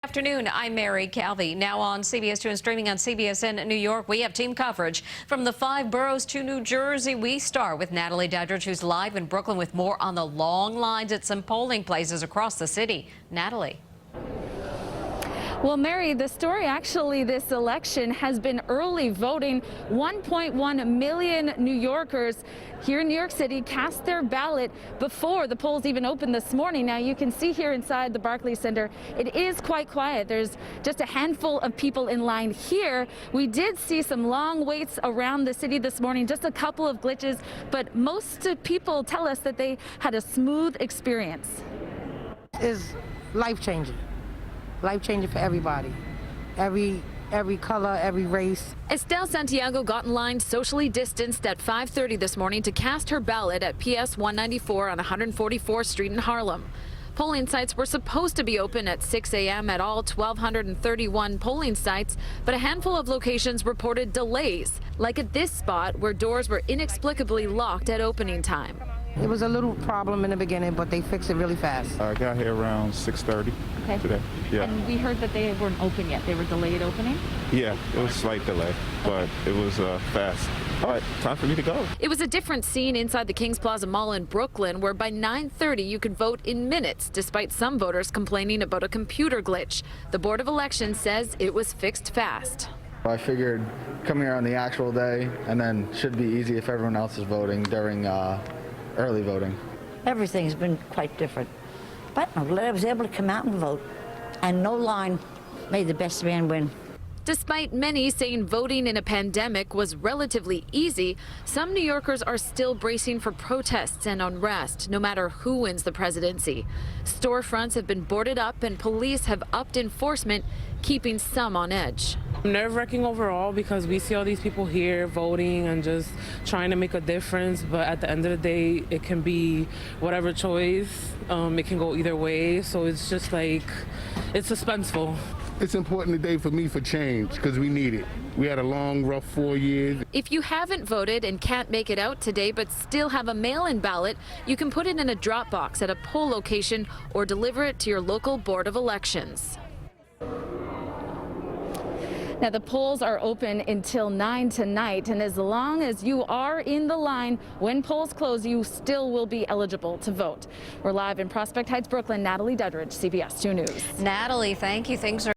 Afternoon, I'm Mary Calvi. Now on CBS 2 and streaming on CBSN New York, we have team coverage from the 5 boroughs to New Jersey. We start with Natalie Duddridge, who's live in Brooklyn with more on the long lines at some polling places across the city. Natalie. Well, Mary, the story actually this election has been early voting. 1.1 million New Yorkers here in New York City cast their ballot before the polls even opened this morning. Now you can see here inside the Barclays Center, it is quite quiet. There's just a handful of people in line here. We did see some long waits around the city this morning, just a couple of glitches, but most people tell us that they had a smooth experience. It's life-changing. Life-changing for everybody, every color, every race. Estelle Santiago got in line socially distanced at 5:30 this morning to cast her ballot at PS 194 on 144th Street in Harlem. Polling sites were supposed to be open at 6 a.m. at all 1,231 polling sites, but a handful of locations reported delays, like at this spot where doors were inexplicably locked at opening time. It was a little problem in the beginning, but they fixed it really fast. I got here around 6:30 today. Yeah. And we heard that they weren't open yet. They were delayed opening? Yeah, it was a slight delay, but it was fast. All right, time for me to go. It was a different scene inside the Kings Plaza Mall in Brooklyn, where by 9:30 you could vote in minutes, despite some voters complaining about a computer glitch. The Board of Elections says it was fixed fast. I figured coming here on the actual day and then should be easy if everyone else is voting during early voting. Everything's been quite different. But I'm glad I was able to come out and vote. And no line made the best man win. Despite many saying voting in a pandemic was relatively easy, some New Yorkers are still bracing for protests and unrest, no matter who wins the presidency. Storefronts have been boarded up and police have upped enforcement, keeping some on edge. Nerve-wracking overall because we see all these people here voting and just trying to make a difference, but at the end of the day it can be whatever choice. It can go either way, so it's just like, it's suspenseful. It's important today for me for change because we need it. We had a long, rough 4 years. If you haven't voted and can't make it out today but still have a mail-in ballot, you can put it in a drop box at a poll location or deliver it to your local Board of Elections. Now, the polls are open until 9 tonight, and as long as you are in the line when polls close, you still will be eligible to vote. We're live in Prospect Heights, Brooklyn. Natalie Duddridge, CBS 2 News. Natalie, thank you. Things are